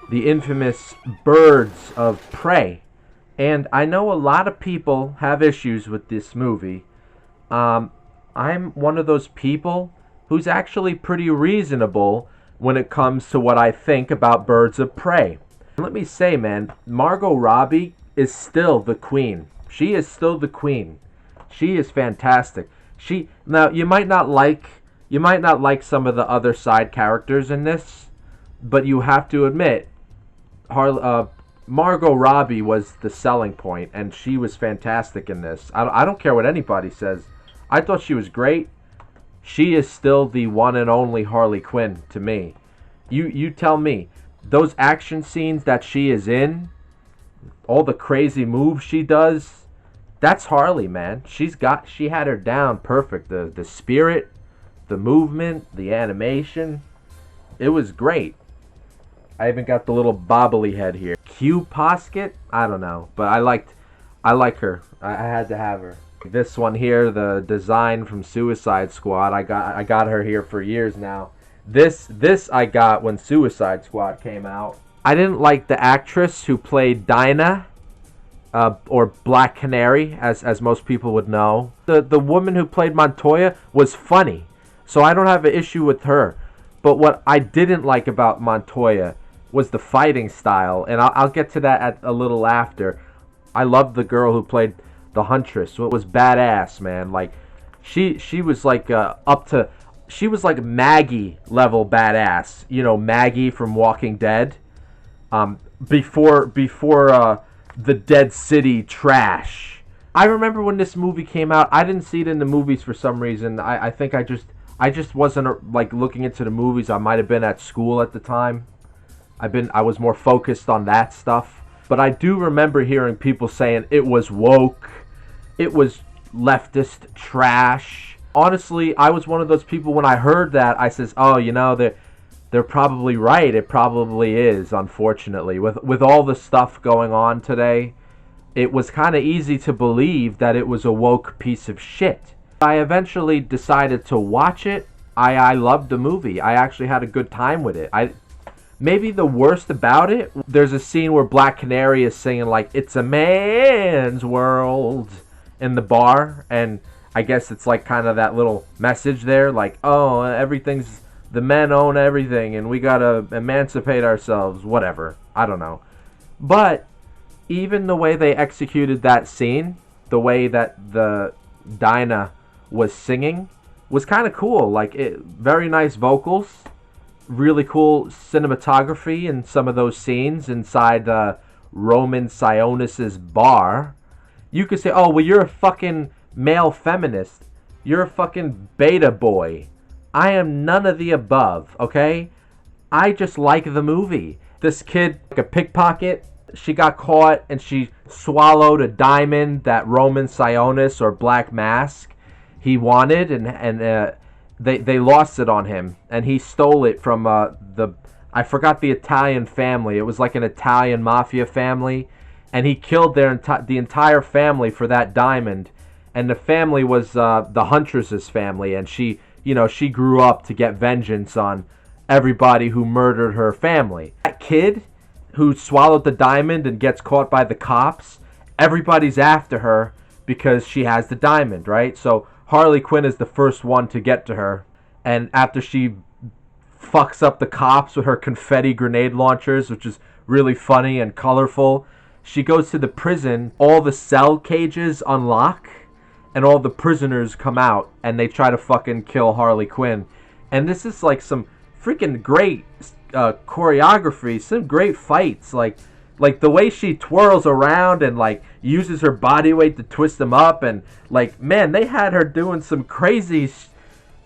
the infamous Birds of Prey. And I know a lot of people have issues with this movie. I'm one of those people who's actually pretty reasonable when it comes to what I think about Birds of Prey. Let me say, man, Margot Robbie is still the queen. She is still the queen. She is fantastic. She now you might not like some of the other side characters in this, but you have to admit, Margot Robbie was the selling point, and she was fantastic in this. I don't care what anybody says. I thought she was great. She is still the one and only Harley Quinn to me. You tell me, those action scenes that she is in, all the crazy moves she does, that's Harley, man. She had her down perfect. The spirit, the movement, the animation, it was great. I even got the little bobbly head here. Q Posket? I don't know, but I like her. I had to have her. This one here, the design from Suicide Squad, I got her here for years now. This I got when Suicide Squad came out. I didn't like the actress who played Dinah, or Black Canary, as most people would know. The woman who played Montoya was funny, so I don't have an issue with her. But what I didn't like about Montoya was the fighting style, and I'll get to that a little after. I loved the girl who played the Huntress. It was badass, man. Like, she was like she was like Maggie level badass. You know, Maggie from Walking Dead. Before the Dead City trash. I remember when this movie came out. I didn't see it in the movies for some reason. I think I just wasn't like looking into the movies. I might have been at school at the time. I was more focused on that stuff. But I do remember hearing people saying it was woke. It was leftist trash. Honestly, I was one of those people when I heard that, I says, oh, you know, they're probably right. It probably is, unfortunately. With all the stuff going on today, it was kind of easy to believe that it was a woke piece of shit. I eventually decided to watch it. I loved the movie. I actually had a good time with it. Maybe the worst about it, there's a scene where Black Canary is singing like, it's a man's world in the bar, and I guess it's like kind of that little message there, like, oh, everything's, the men own everything, and we gotta emancipate ourselves, whatever, I don't know. But even the way they executed that scene, the way that the Dinah was singing, was kind of cool. Like, very nice vocals, really cool cinematography in some of those scenes inside Roman Sionis's bar. You could say, oh, well, you're a fucking male feminist. You're a fucking beta boy. I am none of the above, okay? I just like the movie. This kid, like a pickpocket, she got caught and she swallowed a diamond that Roman Sionis or Black Mask he wanted, and they lost it on him, and he stole it from I forgot the Italian family. It was like an Italian mafia family, and he killed the entire family for that diamond. And the family was the Huntress's family, and she grew up to get vengeance on everybody who murdered her family. That kid who swallowed the diamond and gets caught by the cops, everybody's after her because she has the diamond, right? So Harley Quinn is the first one to get to her, and after she fucks up the cops with her confetti grenade launchers, which is really funny and colorful, she goes to the prison. All the cell cages unlock, and all the prisoners come out, and they try to fucking kill Harley Quinn. And this is like some freaking great choreography, some great fights, like the way she twirls around and like uses her body weight to twist them up, and like, man, they had her doing some crazy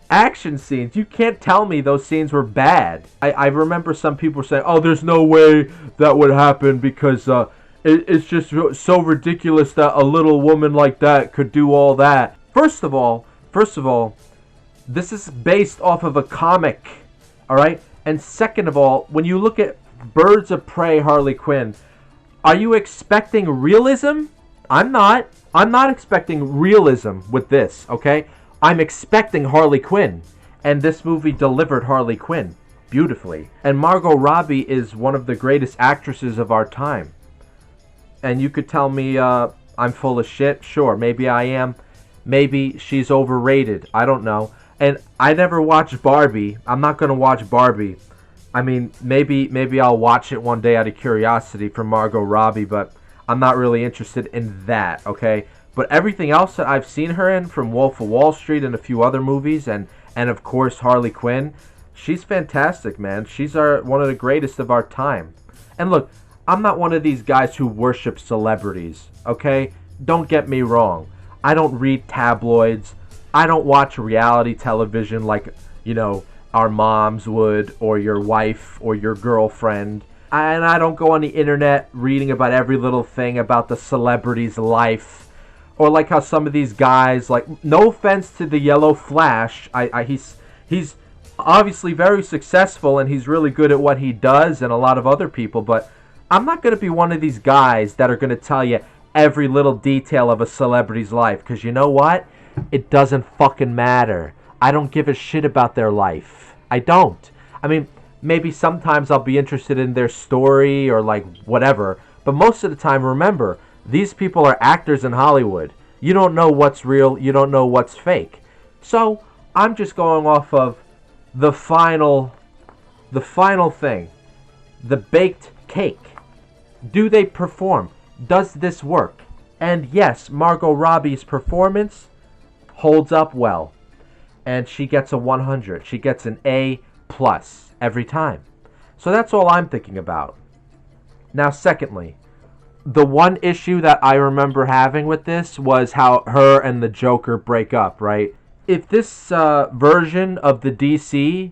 action scenes. You can't tell me those scenes were bad. I remember some people saying, oh, there's no way that would happen because it's just so ridiculous that a little woman like that could do all that. First of all, this is based off of a comic, all right? And second of all, when you look at Birds of Prey Harley Quinn, are you expecting realism? I'm not expecting realism with this, okay? I'm expecting Harley Quinn, and this movie delivered Harley Quinn. beautifully. And Margot Robbie is one of the greatest actresses of our time. And you could tell me I'm full of shit. Sure, maybe I am. Maybe she's overrated. I don't know. And I never watched Barbie. I'm not going to watch Barbie. I mean, maybe I'll watch it one day out of curiosity for Margot Robbie, but I'm not really interested in that, okay? But everything else that I've seen her in, from Wolf of Wall Street and a few other movies, and of course Harley Quinn, she's fantastic, man. She's one of the greatest of our time. And look, I'm not one of these guys who worship celebrities, okay? Don't get me wrong. I don't read tabloids. I don't watch reality television like, our moms would, or your wife, or your girlfriend. And I don't go on the internet reading about every little thing about the celebrity's life. Or like how some of these guys, like, no offense to the Yellow Flash, he's obviously very successful and he's really good at what he does, and a lot of other people, but I'm not going to be one of these guys that are going to tell you every little detail of a celebrity's life, because you know what? It doesn't fucking matter. I don't give a shit about their life. I don't. I mean, maybe sometimes I'll be interested in their story or like whatever, but most of the time, remember, these people are actors in Hollywood. You don't know what's real, you don't know what's fake. So, I'm just going off of the final thing. The baked cake. Do they perform? Does this work? And yes, Margot Robbie's performance holds up well. And she gets a 100. She gets an A+ every time. So that's all I'm thinking about. Now, secondly, the one issue that I remember having with this was how her and the Joker break up, right? If this version of the DC,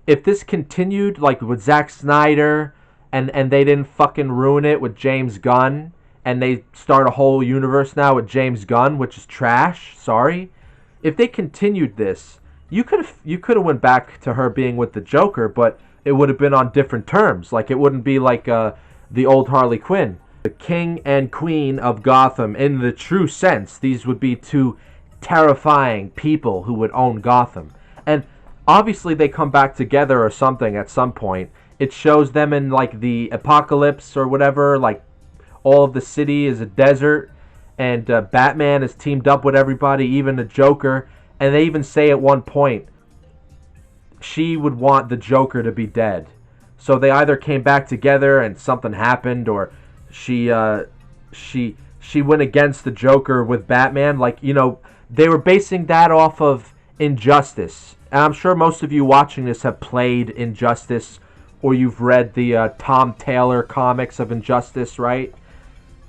if this continued like with Zack Snyder, and they didn't fucking ruin it with James Gunn, and they start a whole universe now with James Gunn, which is trash, sorry. If they continued this, you could have went back to her being with the Joker, but it would have been on different terms. Like, it wouldn't be like the old Harley Quinn. The king and queen of Gotham, in the true sense, these would be two terrifying people who would own Gotham. And obviously they come back together or something at some point. It shows them in like the apocalypse or whatever, like all of the city is a desert, and Batman is teamed up with everybody, even the Joker. And they even say at one point she would want the Joker to be dead. So they either came back together and something happened, or she went against the Joker with Batman. Like, they were basing that off of Injustice. And I'm sure most of you watching this have played Injustice, or you've read the Tom Taylor comics of Injustice, right?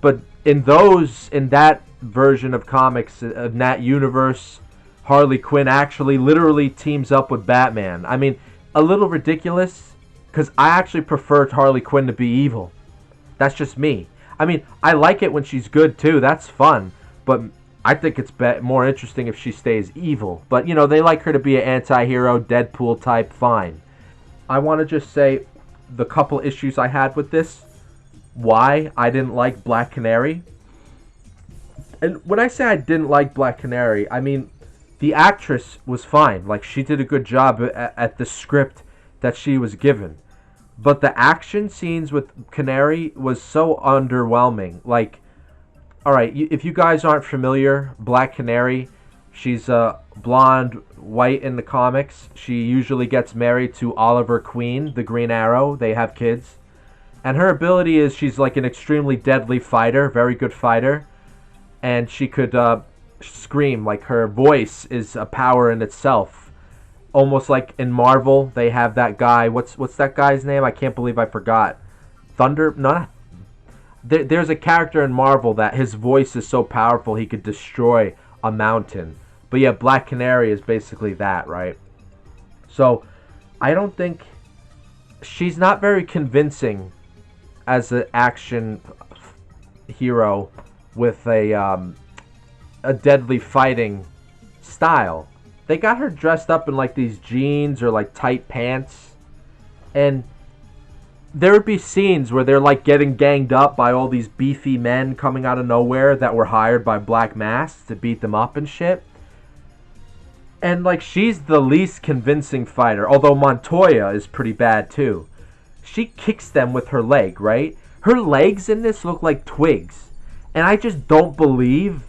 But in that version of comics, in that universe, Harley Quinn actually literally teams up with Batman. I mean, a little ridiculous, because I actually prefer Harley Quinn to be evil. That's just me. I mean, I like it when she's good too. That's fun. But I think it's more interesting if she stays evil. But, they like her to be an anti-hero, Deadpool type, fine. I want to just say the couple issues I had with this. Why I didn't like Black Canary. And when I say I didn't like Black Canary, I mean, the actress was fine. Like, she did a good job at the script that she was given. But the action scenes with Canary was so underwhelming. Like, alright, if you guys aren't familiar, Black Canary, she's blonde, white in the comics. She usually gets married to Oliver Queen, the Green Arrow. They have kids. And her ability is she's like an extremely deadly fighter, very good fighter. And she could scream. Like, her voice is a power in itself. Almost like in Marvel, they have that guy. What's that guy's name? I can't believe I forgot. Thunder? No. There's a character in Marvel that his voice is so powerful he could destroy a mountain. But yeah, Black Canary is basically that, right? So, I don't think... She's not very convincing as an action hero with a deadly fighting style. They got her dressed up in like these jeans or like tight pants, and there would be scenes where they're like getting ganged up by all these beefy men coming out of nowhere that were hired by Black Mask to beat them up and shit. And like she's the least convincing fighter, although Montoya is pretty bad too. She kicks them with her leg, right? Her legs in this look like twigs. And I just don't believe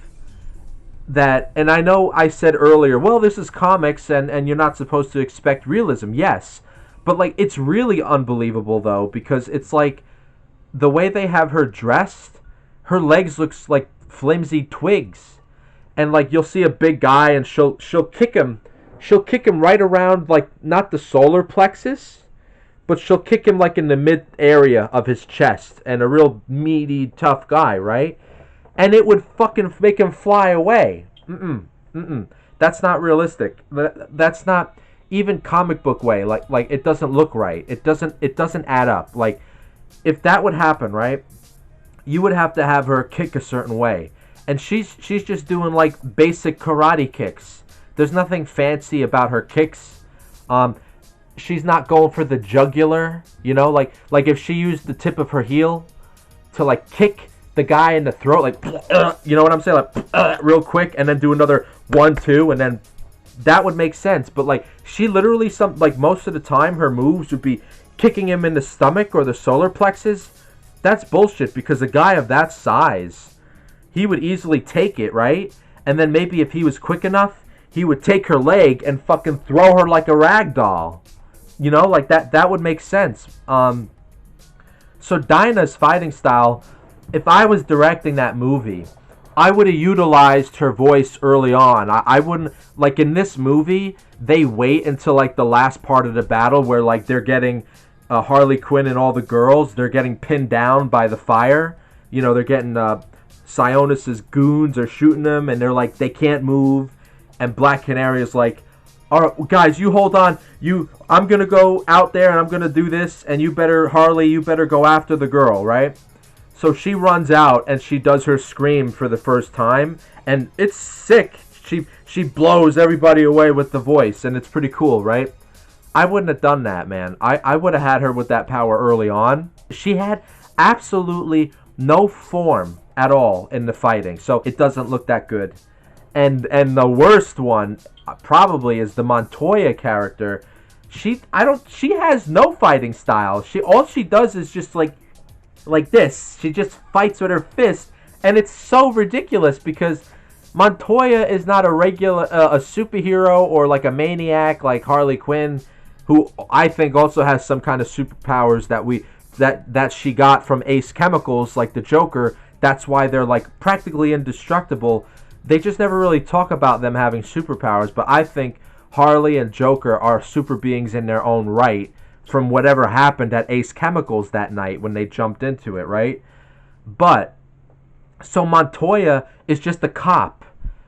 that. And I know I said earlier, well, this is comics and you're not supposed to expect realism. Yes. But like it's really unbelievable though, because it's like the way they have her dressed, her legs looks like flimsy twigs. And like you'll see a big guy and she'll kick him. She'll kick him right around like not the solar plexus, but she'll kick him like in the mid area of his chest, and a real meaty tough guy, right? And it would fucking make him fly away. That's not realistic. That's not even comic book way. Like it doesn't look right. It doesn't add up. Like if that would happen, right? You would have to have her kick a certain way. And she's just doing like basic karate kicks. There's nothing fancy about her kicks. She's not going for the jugular, you know, like if she used the tip of her heel to like kick the guy in the throat, like you know what I'm saying, like real quick, and then do another 1-2, and then that would make sense. But like she literally most of the time her moves would be kicking him in the stomach or the solar plexus. That's bullshit, because a guy of that size, he would easily take it, right? And then maybe if he was quick enough, he would take her leg and fucking throw her like a rag doll. You know, like that would make sense. So Dinah's fighting style, if I was directing that movie, I would have utilized her voice early on. I wouldn't, like in this movie, they wait until like the last part of the battle where like they're getting Harley Quinn and all the girls, they're getting pinned down by the fire. You know, they're getting... Sionis's goons are shooting them, and they're like, they can't move. And Black Canary is like, all right, guys, you hold on. I'm going to go out there and I'm going to do this, and Harley, you better go after the girl, right? So she runs out and she does her scream for the first time, and it's sick. She blows everybody away with the voice, and it's pretty cool, right? I wouldn't have done that, man. I would have had her with that power early on. She had absolutely no form at all in the fighting, so it doesn't look that good. And the worst one probably is the Montoya character. She has no fighting style. All she does is just like this. She just fights with her fist, and it's so ridiculous because Montoya is not a regular a superhero or like a maniac like Harley Quinn, who I think also has some kind of superpowers that she got from Ace Chemicals, like the Joker. That's why they're like practically indestructible. They just never really talk about them having superpowers, but I think Harley and Joker are super beings in their own right from whatever happened at Ace Chemicals that night when they jumped into it, right? But so Montoya is just a cop.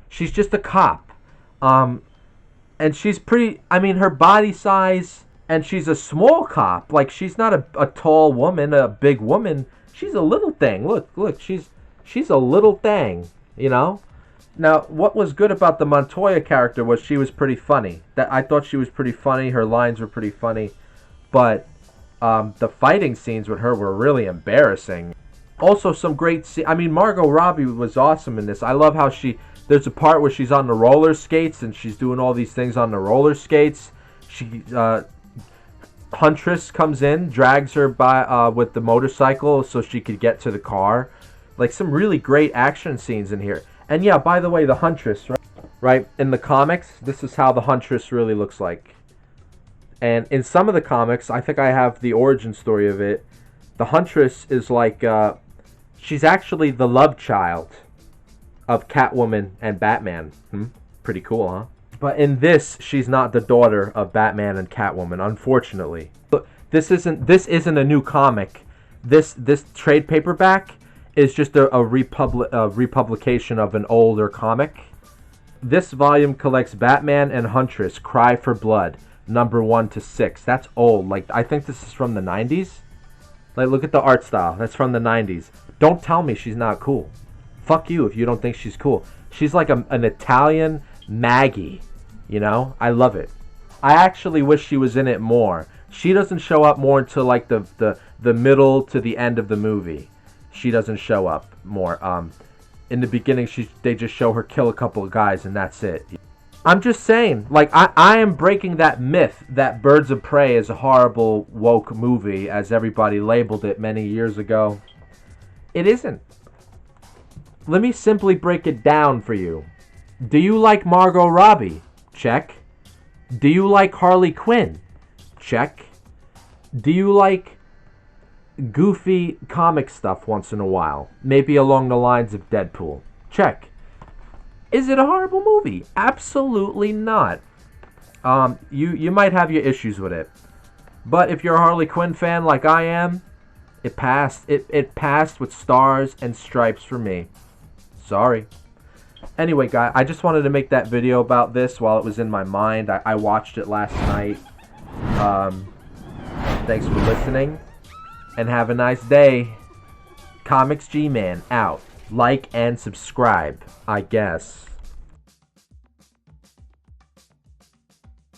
She's just a cop. And she's pretty, I mean, her body size, and she's a small cop. Like, she's not a tall woman, a big woman. She's a little thing. Look, she's a little thing, you know? Now, what was good about the Montoya character was she was pretty funny. I thought she was pretty funny. Her lines were pretty funny. But the fighting scenes with her were really embarrassing. Also, some great I mean, Margot Robbie was awesome in this. I love how there's a part where she's on the roller skates and she's doing all these things on the roller skates. Huntress comes in, drags her by with the motorcycle so she could get to the car. Like, some really great action scenes in here. And yeah, by the way, the Huntress, right? In the comics, this is how the Huntress really looks like. And in some of the comics, I think I have the origin story of it. The Huntress is like, she's actually the love child of Catwoman and Batman. Pretty cool, huh? But in this, she's not the daughter of Batman and Catwoman, unfortunately. But this isn't a new comic. This trade paperback is just a republication of an older comic. This volume collects Batman and Huntress, Cry for Blood, number 1 to 6. That's old. Like, I think this is from the 90s. Like, look at the art style. That's from the 90s. Don't tell me she's not cool. Fuck you if you don't think she's cool. She's like an Italian Maggie, you know? I love it. I actually wish she was in it more. She doesn't show up more until like the middle to the end of the movie. She doesn't show up more. In the beginning, they just show her kill a couple of guys and that's it. I'm just saying, like, I am breaking that myth that Birds of Prey is a horrible woke movie, as everybody labeled it many years ago. It isn't. Let me simply break it down for you. Do you like Margot Robbie? Check. Do you like Harley Quinn? Check. Do you like goofy comic stuff once in a while? Maybe along the lines of Deadpool? Check. Is it a horrible movie? Absolutely not. You might have your issues with it, but if you're a Harley Quinn fan like I am, it passed. It passed with stars and stripes for me. Sorry. Anyway, guys, I just wanted to make that video about this while it was in my mind. I watched it last night. Thanks for listening, and have a nice day. Comics G-Man out. Like and subscribe, I guess.